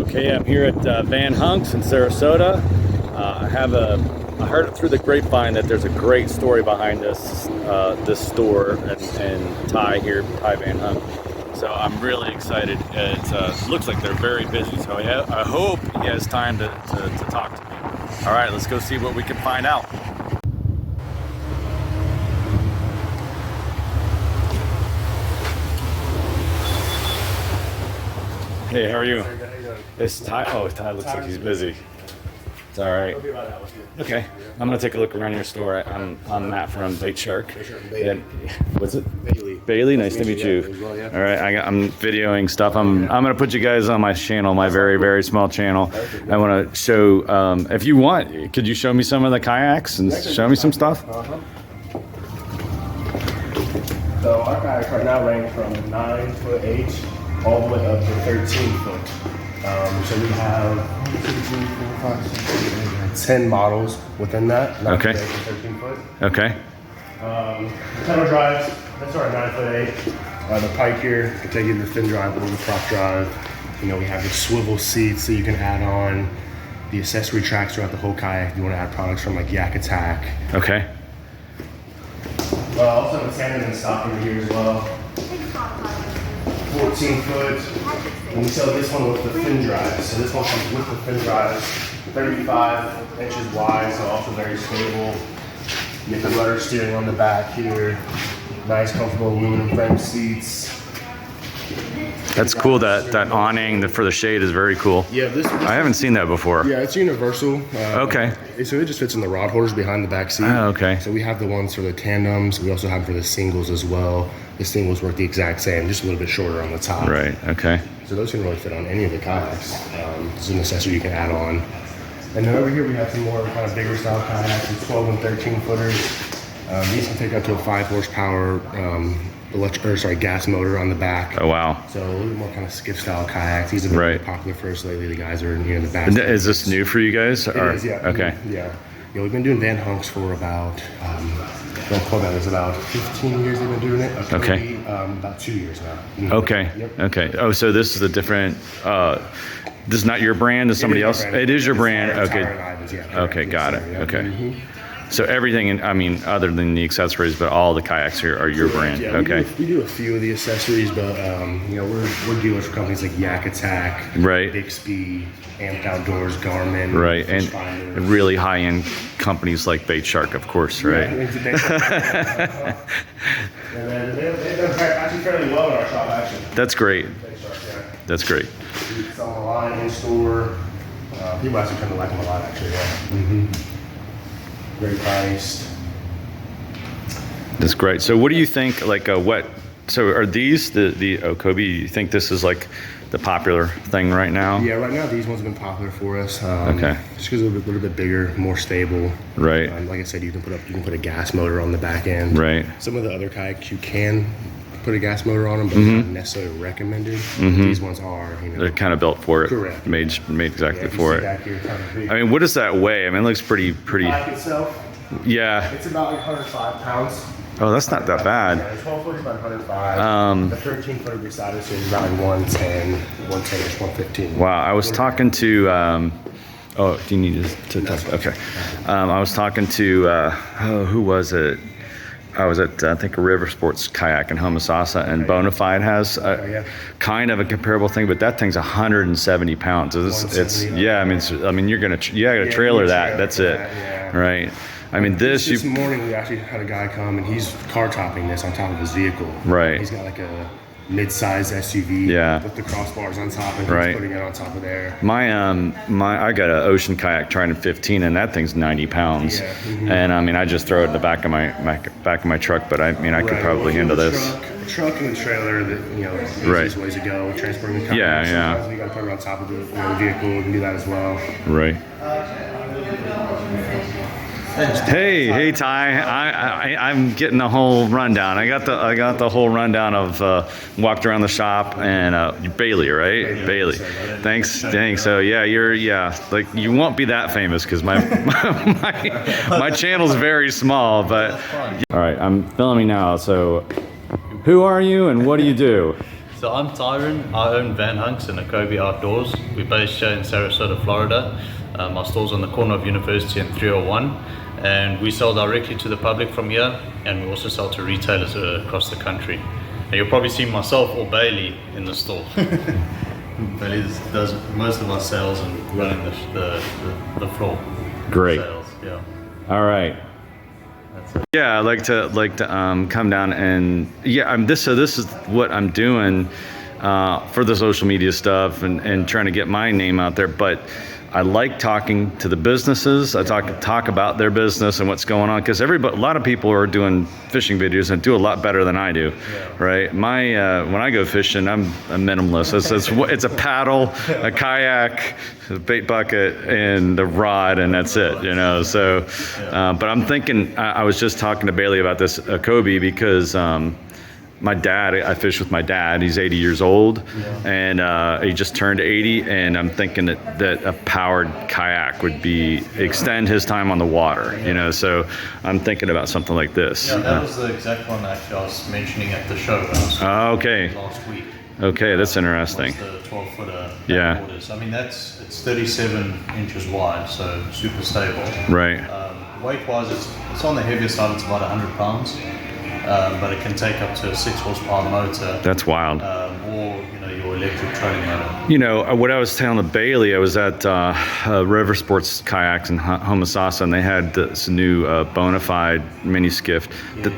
Okay, I'm here at Van Hunks in Sarasota. I heard it through the grapevine that there's a great story behind this store and Ty here, Ty Van Hunk. So I'm really excited. It looks like they're very busy, so I hope he has time to talk to me. All right, let's go see what we can find out. Hey, how are you? It's Ty. Oh, Ty looks like he's busy. It's all right. Okay, I'm gonna take a look around your store. I'm Matt from Bait Shark. And what's it? Bailey. Bailey, nice to meet you. All right, I'm videoing stuff. I'm gonna put you guys on my channel, my very small channel. I want to show. If you want, could you show me some of the kayaks and show me some stuff? So our kayaks right now range from 9'8" all the way up to 13 foot. So we have 10 models within that. Okay. 13 foot. Okay. Pedal drives, that's our 9'8". The pike here can take you to the fin drive or the prop drive. You know, we have the swivel seats that you can add on. The accessory tracks throughout the whole kayak. You want to add products from like Yak Attack. Okay. Also have a tandem and stocking here as well. 14 foot. And we sell this one with the fin drive. So this one comes with the fin drive. 35 inches wide, so also very stable. You get the rudder steering on the back here. Nice, comfortable aluminum frame seats. That's cool. That awning for the shade is very cool. Yeah, this I haven't seen that before. Yeah, it's universal. Okay. So it just fits in the rod holders behind the back seat. Oh, okay. So we have the ones for the tandems. We also have for the singles as well. The singles work the exact same, just a little bit shorter on the top. Right. Okay. So those can really fit on any of the kayaks. It's an accessory you can add on. And then over here we have some more kind of bigger style kayaks, some 12 and 13 footers. These can take up to a 5 horsepower gas motor on the back. Oh wow. So a little bit more kind of skiff style kayaks. These have been really popular for us lately. The guys are in the back. Is this new for you guys? It is, yeah. Okay. Yeah. Yeah, we've been doing Van Hunks for about, don't quote that, it's about 15 years they've been doing it. Okay. About 2 years now. Okay. Yep. Okay. Oh, so this is a different. This is not your brand. Is somebody else? It is your brand. Okay. Okay. Got it. Okay. So everything, other than the accessories, but all the kayaks here are your brand. Yeah, okay. We do a few of the accessories, but we're dealers for companies like Yak Attack, right? Bixby, Amped Outdoors, Garmin, right, and really high-end companies like Bait Shark, of course, right? Yeah, and then they've done actually fairly well in our shop, actually. That's great. Shark, yeah. That's great. It's on the line in store. People actually come to like them a lot, actually. Yeah. Very priced. That's great. So what do you think, so are these the Kobe, you think this is like the popular thing right now? Yeah, right now these ones have been popular for us. Okay. Just because they're a little bit bigger, more stable. Right. Like I said, you can put a gas motor on the back end. Right. Some of the other kayaks you can put a gas motor on them, but not necessarily recommended. These ones are, they're kind of built for it. Correct. Made exactly for it. Back here, kind of what does that weigh? It looks pretty. The kayak itself, yeah. it's about 105 pounds. Oh, that's not that bad. Yeah, the 12 foot is about 105. The 13 foot beside us is about 110-ish, 115. Wow, I was talking to. Oh, do you need to talk? Okay. I was talking to. Who was it? I was at, I think, a River Sports Kayak in Homosassa, and Bonafide has kind of a comparable thing, but that thing's 170 pounds. You're gonna trailer that. That's it, right? This morning we actually had a guy come and he's car topping this on top of his vehicle. Right. He's got like a mid-size SUV with the crossbars on top, and he's putting it on top of there. I got an Ocean Kayak Trident 15, and that thing's 90 pounds. Yeah. And I just throw it in the back of my truck, but I could probably handle this. Truck and the trailer, the easiest ways to go. Transporting the kayak. Yeah. You got to put it on top of the vehicle. You can do that as well. Right. Hey Ty, I'm getting the whole rundown. I got the whole rundown of walked around the shop, and Bailey, right? Bailey. Thanks. So yeah, you won't be that famous because my channel's very small, but all right, I'm filming now. So who are you and what do you do? So I'm Tyron. I own Van Hunks and Akobe Outdoors. We're based here in Sarasota, Florida. Our store's on the corner of University and 301, and we sell directly to the public from here, and we also sell to retailers across the country. And you'll probably see myself or Bailey in the store. Bailey does most of our sales and running the floor. Great. Sales, yeah. All right. Yeah, I'd like to come down and so this is what I'm doing for the social media stuff and trying to get my name out there. But I like talking to the businesses. I talk about their business and what's going on, because a lot of people are doing fishing videos and do a lot better than I do, right? When I go fishing, I'm a minimalist. It's a paddle, a kayak, a bait bucket, and the rod, and that's it, you know. So, but I'm thinking. I was just talking to Bailey about this Kobe because. My dad, I fish with my dad. He's 80 years old, and he just turned 80. And I'm thinking that a powered kayak would extend his time on the water, you know. So I'm thinking about something like this. Yeah, that was the exact one actually I was mentioning at the show. Okay. Last week. Okay, that's interesting. The 12-footer. Yeah. Borders. I mean, it's 37 inches wide, so super stable. Right. Weight-wise, it's on the heavier side. It's about 100 pounds. But it can take up to a 6 horsepower motor. That's wild. Or your electric trolling motor. You know what I was telling Bailey, I was at River Sports Kayaks in Homosassa, and they had this new Bonafide mini skiff.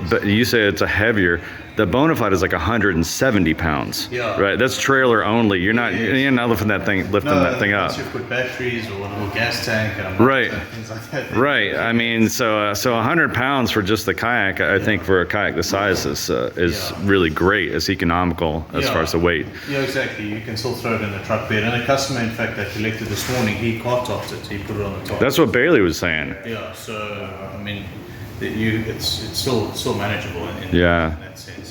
But you say it's a heavier. The Bonafide is like 170 pounds. Yeah. Right. That's trailer only. You're not lifting that thing up. You put batteries or a little gas tank and things like that. Right. I mean, so 100 pounds for just the kayak. I think for a kayak this size is really great. It's economical as far as the weight. Yeah, exactly. You can still throw it in the truck bed. And a customer, in fact, that collected this morning, he car-topped it. He put it on the top. That's what Bailey was saying. Yeah. So I mean, it's still manageable in that sense.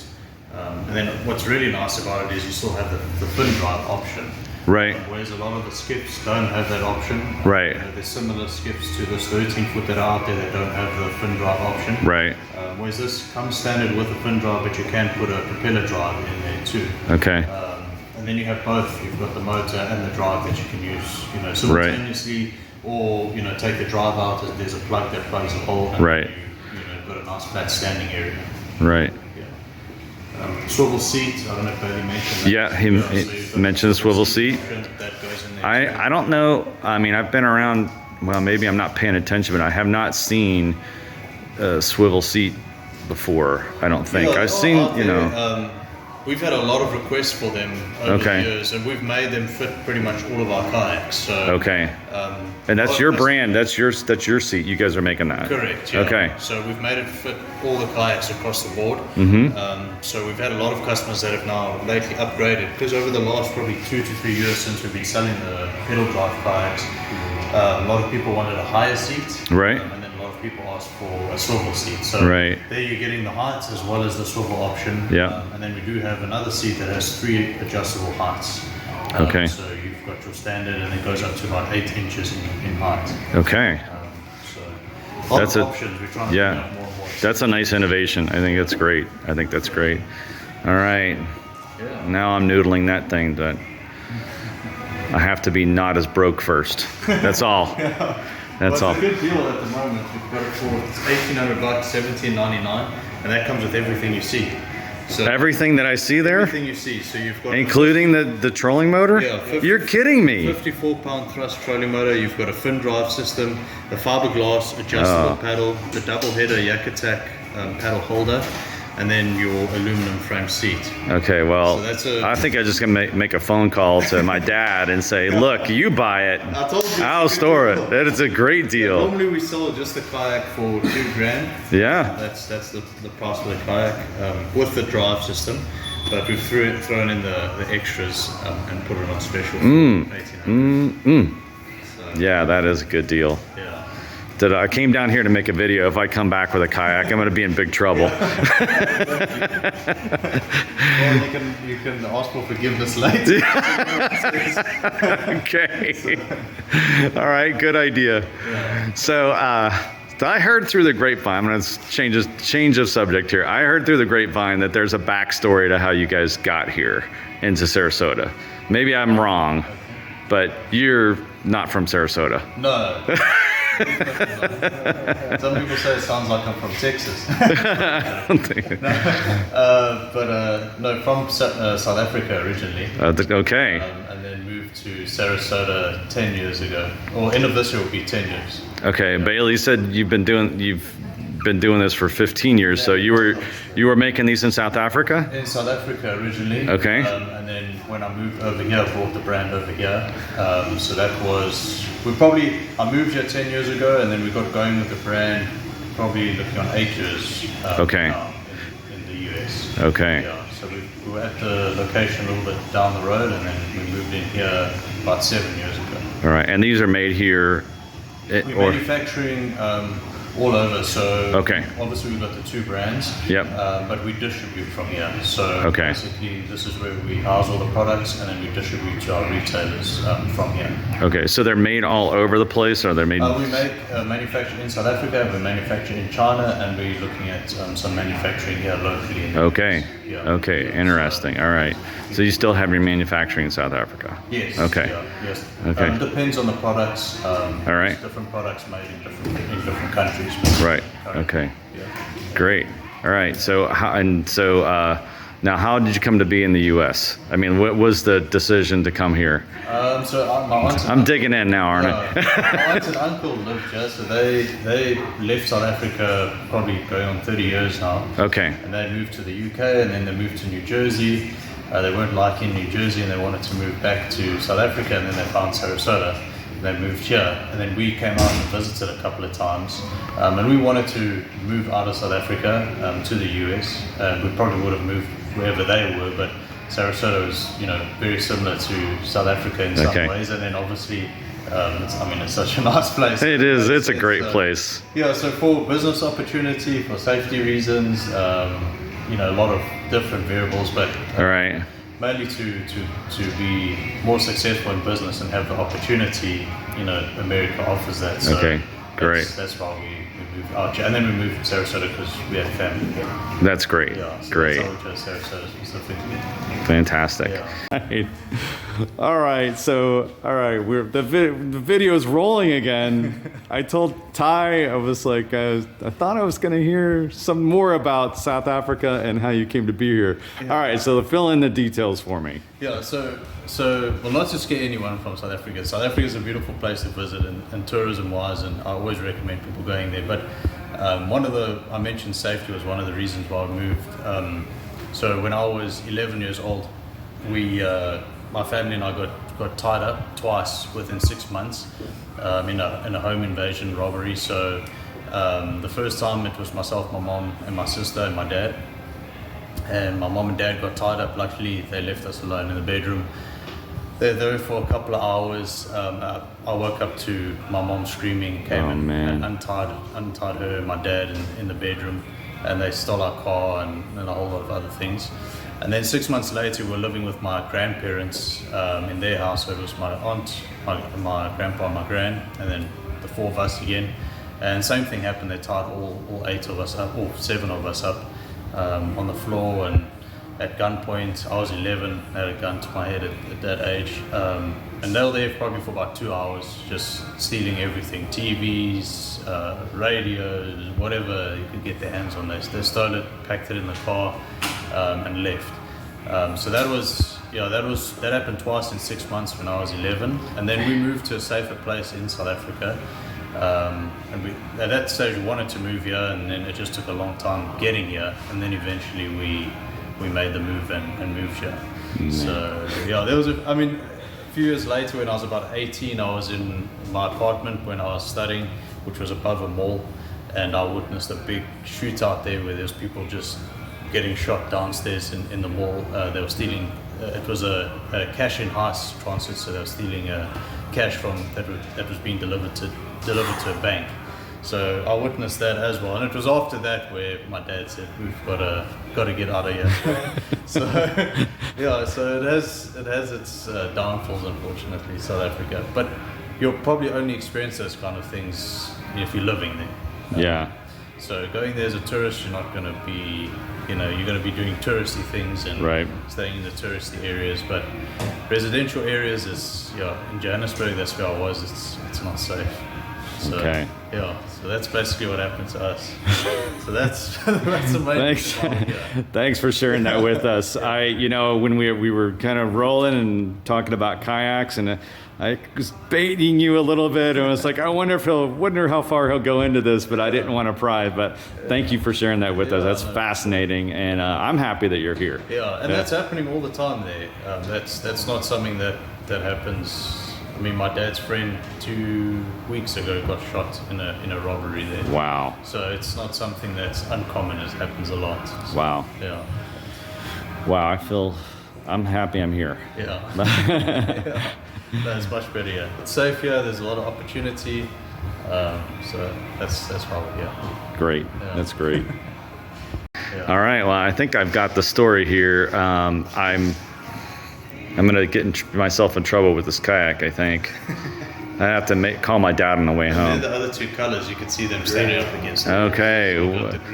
And then what's really nice about it is you still have the fin drive option. Right. Whereas a lot of the skiffs don't have that option. Right. There's similar skiffs to this 13-foot that are out there that don't have the fin drive option. Right. Whereas this comes standard with a fin drive, but you can put a propeller drive in there too. Okay. And then you have both. You've got the motor and the drive that you can use, simultaneously, or take the drive out. There's a plug that plugs a hole. And you've got a nice flat standing area. Right. Swivel seat. I don't know if Bailey mentioned that. Yeah, he mentioned the swivel seat. That goes in there. I don't know. I mean, I've been around. Well, maybe I'm not paying attention, but I have not seen a swivel seat before. I don't think I've seen. We've had a lot of requests for them over the years, and we've made them fit pretty much all of our kayaks. So, and that's your brand. That's your seat. You guys are making that. Correct. Yeah. Okay. So we've made it fit all the kayaks across the board. So we've had a lot of customers that have now lately upgraded, because over the last probably 2 to 3 years since we've been selling the pedal drive kayaks, a lot of people wanted a higher seat. Right. And then a lot of people asked for a swivel seat. So there you're getting the heights as well as the swivel option. Yeah. And then we do have another seat that has 3 adjustable heights. So you've got your standard, and it goes up to about 8 inches in height. Okay. So lots of options. We're trying to bring out more and more. That's a nice innovation. I think that's great. All right. Yeah. Now I'm noodling that thing, but I have to be not as broke first. That's all. That's all. It's a good deal at the moment. We've got it for $1,800, $1,799, and that comes with everything you see. So everything that I see there? Everything you see. So you've got including the trolling motor? Yeah. You're kidding me. 54-pound thrust trolling motor. You've got a fin drive system, the fiberglass adjustable paddle, the double header yak attack paddle holder, and then your aluminum frame seat. Okay, well, I think I'm just gonna make a phone call to my dad and say, look, you buy it. I told you. I'll store it. That is a great deal. Normally we sell just the kayak for $2,000. Yeah. That's the price for the kayak with the drive system. But we've thrown in the extras and put it on special for $1,800. Yeah, that is a good deal. Yeah. I came down here to make a video. If I come back with a kayak, I'm going to be in big trouble. Well, you can ask for forgiveness later. Okay. All right, good idea. Yeah. So I heard through the grapevine, I'm going to change of subject here. I heard through the grapevine that there's a backstory to how you guys got here into Sarasota. Maybe I'm wrong, but you're not from Sarasota. No. Some people say it sounds like I'm from Texas. I don't think. No, from South Africa originally. Okay. And then moved to Sarasota 10 years ago. Or end of this year will be 10 years. Okay. Bailey said you've been doing this for 15 years. So you were making these in South Africa? In South Africa originally. Okay. And then when I moved over here, I brought the brand over here. So that was, I moved here 10 years ago, and then we got going with the brand probably looking on 8 years okay. now in the US. Okay. Yeah, so we were at the location a little bit down the road, and then we moved in here about 7 years ago. All right. And these are made here? We're manufacturing all over, so okay. Obviously we've got the two brands, yep. But we distribute from here. So okay. basically this is where we house all the products, and then we distribute to our retailers from here. Okay, so they're made all over the place, or they're made? We make manufacture in South Africa, we manufacture in China, and we're looking at some manufacturing here locally. In the okay. yeah. Okay, interesting. All right. So you still have your manufacturing in South Africa? Yes. Okay. Yeah, yes. Okay. Depends on the products. All right. Different products made in different countries. Right. Okay. Yeah. Great. All right. So now how did you come to be in the U.S.? I mean, what was the decision to come here? My aunt I'm digging in now, aren't I? My aunt and uncle lived here, so they left South Africa probably going on 30 years now. Okay. And they moved to the UK, and then they moved to New Jersey. They weren't liking New Jersey, and they wanted to move back to South Africa, and then they found Sarasota. They moved here, and then we came out and visited a couple of times, and we wanted to move out of South Africa to the US. We probably would have moved wherever they were, but Sarasota was, very similar to South Africa in some ways, and then obviously, it's such a nice place. It is. It's a great place. Yeah. So for business opportunity, for safety reasons, a lot of different variables, but all right. Mainly to be more successful in business and have the opportunity, America offers that. So okay, great. That's why we moved out here. And then we moved to Sarasota because we had family here. That's great. Yeah, so great. That's how we chose Sarasota specifically. Fantastic. Yeah. All right, we're the video's rolling again. I told Ty, I was like, I thought I was going to hear some more about South Africa and how you came to be here. Yeah. All right, so fill in the details for me. Yeah, so well, not to scare anyone from South Africa. South Africa is a beautiful place to visit, and tourism-wise, and I always recommend people going there. But I mentioned safety was one of the reasons why I moved. So when I was 11 years old, my family and I got tied up twice within 6 months in a home invasion robbery. So the first time it was myself, my mom, and my sister and my dad. And my mom and dad got tied up. Luckily, they left us alone in the bedroom. They're there for a couple of hours. I woke up to my mom screaming, came and untied her and my dad in the bedroom, and they stole our car and a whole lot of other things. And then 6 months later, we were living with my grandparents in their house. So it was my aunt, my grandpa, and my gran, and then the four of us again. And same thing happened. They tied all 8 of us up, or 7 of us up on the floor and at gunpoint. I was 11, had a gun to my head at that age. And they were there probably for about 2 hours, just stealing everything, TVs, radios, whatever you could get their hands on. They stole it, packed it in the car, and left. So that happened twice in 6 months when I was 11. And then we moved to a safer place in South Africa. And at that stage we wanted to move here, and then it just took a long time getting here, and then eventually we made the move and moved here. Mm-hmm. So there was a few years later when I was about 18, I was in my apartment when I was studying, which was above a mall, and I witnessed a big shootout there where there's people just getting shot downstairs in the mall. They were stealing, it was a cash in house transit, so they were stealing cash that was being delivered to a bank. So I witnessed that as well, and it was after that where my dad said, "We've got to get out of here." So it has its downfalls, unfortunately, South Africa. But you'll probably only experience those kind of things if you're living there. Yeah. So going there as a tourist, you're not going to be, you're going to be doing touristy things and Right. staying in the touristy areas. But residential areas is, in Johannesburg, that's where I was. It's not safe. So, Okay. Yeah. So that's basically what happened to us. So that's the main. Thanks. Yeah. Thanks for sharing that with us. When we were kind of rolling and talking about kayaks, and I was baiting you a little bit, and I was like, I wonder how far he'll go into this, but I didn't want to pry. But thank you for sharing that with us. That's fascinating, and I'm happy that you're here. Yeah, and that's happening all the time there. That's not something that happens. I mean, my dad's friend 2 weeks ago got shot in a robbery there. Wow. So it's not something that's uncommon. It happens a lot. So, Wow. Yeah. Wow. I'm happy I'm here. Yeah. Yeah. That's much better. Yeah. It's safe here. There's a lot of opportunity. So that's why we're here. Great. Yeah. That's great. Yeah. All right. Well, I think I've got the story here. I'm gonna get myself in trouble with this kayak. I think I have to call my dad on the way home. And then the other two colors, you can see them standing up against. Okay,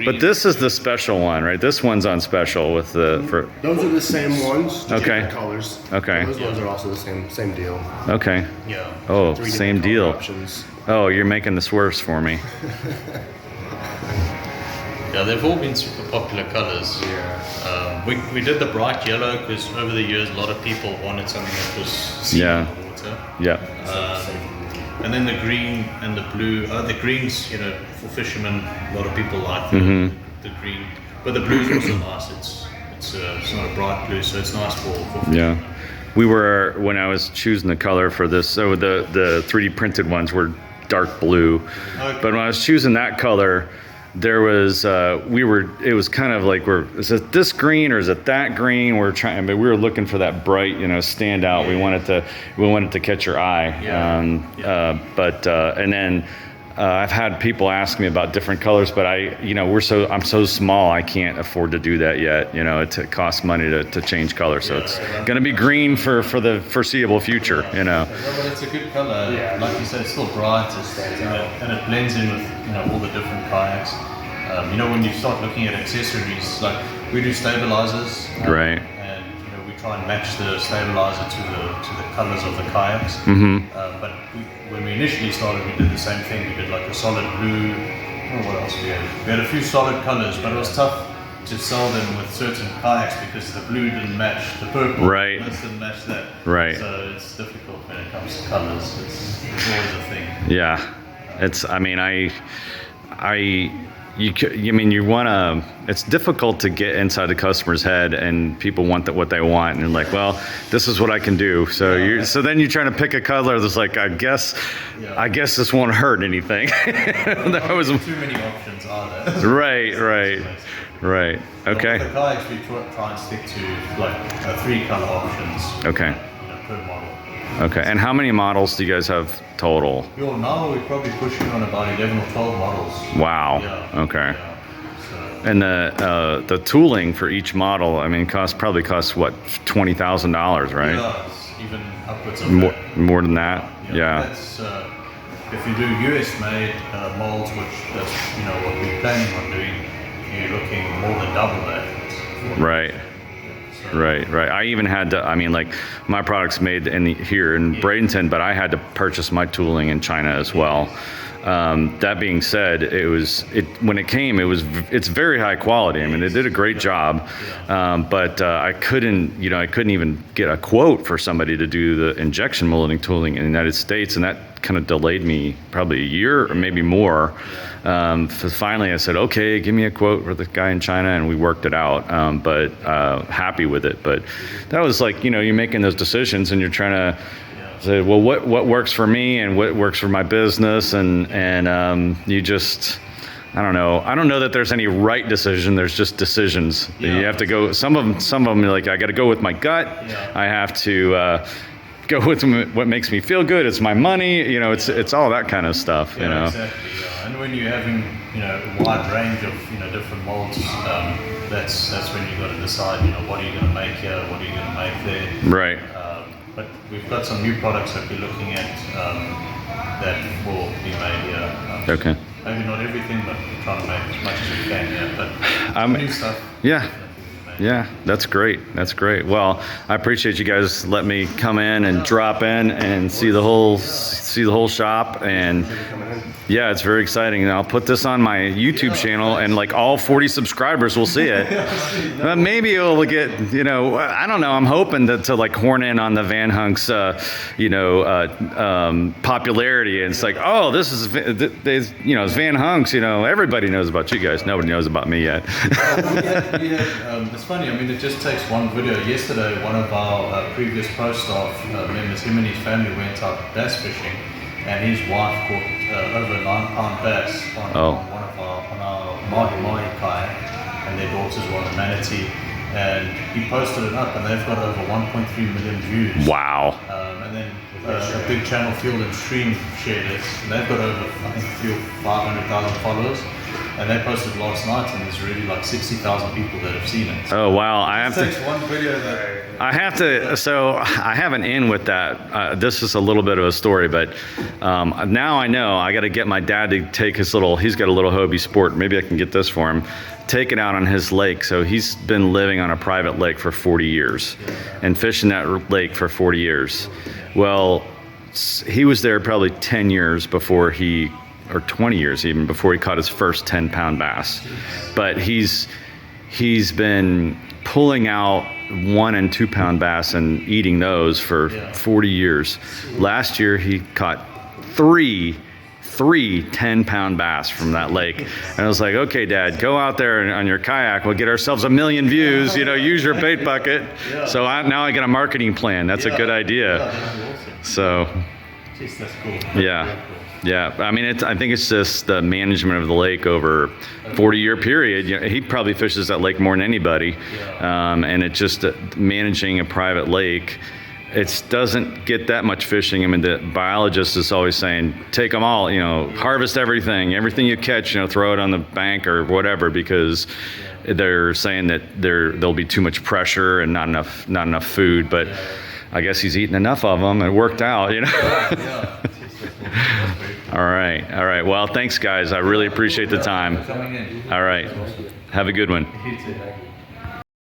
but this is the special one, right? This one's on special with for. Those are the same ones. Just Okay. different colors. Okay. Those ones are also the same deal. Okay. Yeah. Oh, 3 same different color deal. options. Oh, you're making this worse for me. Yeah, they've all been super popular colors. Yeah. We did the bright yellow because over the years a lot of people wanted something that was seen Yeah. in the water. Yeah. And then the green and the blue. The greens, for fishermen, a lot of people like the green. But the blue is also nice. It's not a bright blue, so it's nice for Yeah. When I was choosing the color for this, so the 3D printed ones were dark blue. Okay. But when I was choosing that color, there was it was kind of like is it this green or is it that green? But we were looking for that bright, standout. Yeah. We wanted to catch your eye. Yeah. And then I've had people ask me about different colors, but I'm so small, I can't afford to do that yet. It costs money to change color, so it's going to be green for the foreseeable future. Yeah, but it's a good color. Yeah. Like you said, it's still bright, and it blends in with all the different kayaks. When you start looking at accessories, like we do stabilizers, Right. and we try and match the stabilizer to the colors of the kayaks. But when we initially started, we did the same thing. We did like a solid blue. What else we had? We had a few solid colors, but it was tough to sell them with certain kayaks because the blue didn't match the purple. Right. This didn't match that. Right. So it's difficult when it comes to colors. It's always a thing. Yeah, it's difficult to get inside the customer's head, and people want what they want, and you're like, well, this is what I can do. So so then you're trying to pick a color that's like, I guess this won't hurt anything. That was Too many options are there. right. Okay. With the kayaks, we try and stick to like 3 color options. Okay. Per model. Okay. And how many models do you guys have total? Now we're probably pushing on about 11 or 12 models. Wow. Yeah. Okay. Yeah. So, And the tooling for each model, probably costs what, $20,000, right? yeah, it's even upwards of More, that. more than that. Yeah. That's if you do US made molds, which that's what we're planning on doing, you're looking more than double that. Right. So, Right. I even had to. My product's made here in Bradenton, but I had to purchase my tooling in China as well. That being said, when it came, it's very high quality. They did a great job, but I couldn't even get a quote for somebody to do the injection molding tooling in the United States, and that kind of delayed me probably a year or maybe more. So finally, I said, okay, give me a quote for the guy in China, and we worked it out. But happy with it. But that was like, you're making those decisions, and you're trying to say, well, what works for me and what works for my business, and you just, I don't know that there's any right decision. There's just decisions. Yeah. You have to go. Some of them, like, I got to go with my gut. Yeah. I have to go with what makes me feel good. It's my money. It's all that kind of stuff. Yeah, exactly. Yeah. And when you're having a wide range of different molds, that's when you got to decide what are you going to make here, what are you going to make there. Right. But we've got some new products that we're looking at that will be made here. Okay. maybe not everything, but we're trying to make as much as we can. Yeah, but new stuff. Yeah. Yeah, that's great. That's great. Well, I appreciate you guys letting me come in and drop in and see the whole shop. And yeah, it's very exciting. And I'll put this on my YouTube channel, and like all 40 subscribers will see it. Maybe it'll get, I don't know. I'm hoping to like horn in on the Van Hunks, popularity. And it's like, oh, this is, it's Van Hunks. Everybody knows about you guys. Nobody knows about me yet. It's funny, I mean, it just takes one video. Yesterday, one of our previous pro staff members, him and his family went out bass fishing, and his wife caught over 9-pound bass on our Mahi kayak, and their daughters were on the manatee, and he posted it up, and they've got over 1.3 million views. Wow. And then a big channel, Field and Stream, shared it, and they've got over, I think, 500,000 followers. And they posted last night, and there's really like 60,000 people that have seen it. Oh wow! I have to. One video that. So I have an in with that. This is a little bit of a story, but now I know I got to get my dad to take his little. He's got a little Hobie Sport. Maybe I can get this for him. Take it out on his lake. So he's been living on a private lake for 40 years, and fishing that lake for 40 years. Well, he was there probably 10 years before or 20 years even before he caught his first 10-pound bass. But he's been pulling out 1 and 2 pound bass and eating those for 40 years. Last year he caught three 10-pound bass from that lake. And I was like, okay, Dad, go out there on your kayak. We'll get ourselves 1 million views, use your bait bucket. So now I got a marketing plan. That's a good idea. So, Jeez, that's cool. Yeah, I mean, I think it's just the management of the lake over a 40-year period. He probably fishes that lake more than anybody, and it's just managing a private lake. It doesn't get that much fishing. I mean, the biologist is always saying, take them all, harvest everything you catch, throw it on the bank or whatever, because they're saying that there'll be too much pressure and not enough food. But I guess he's eaten enough of them. It worked out, All right. Well, thanks, guys. I really appreciate the time. All right. Have a good one.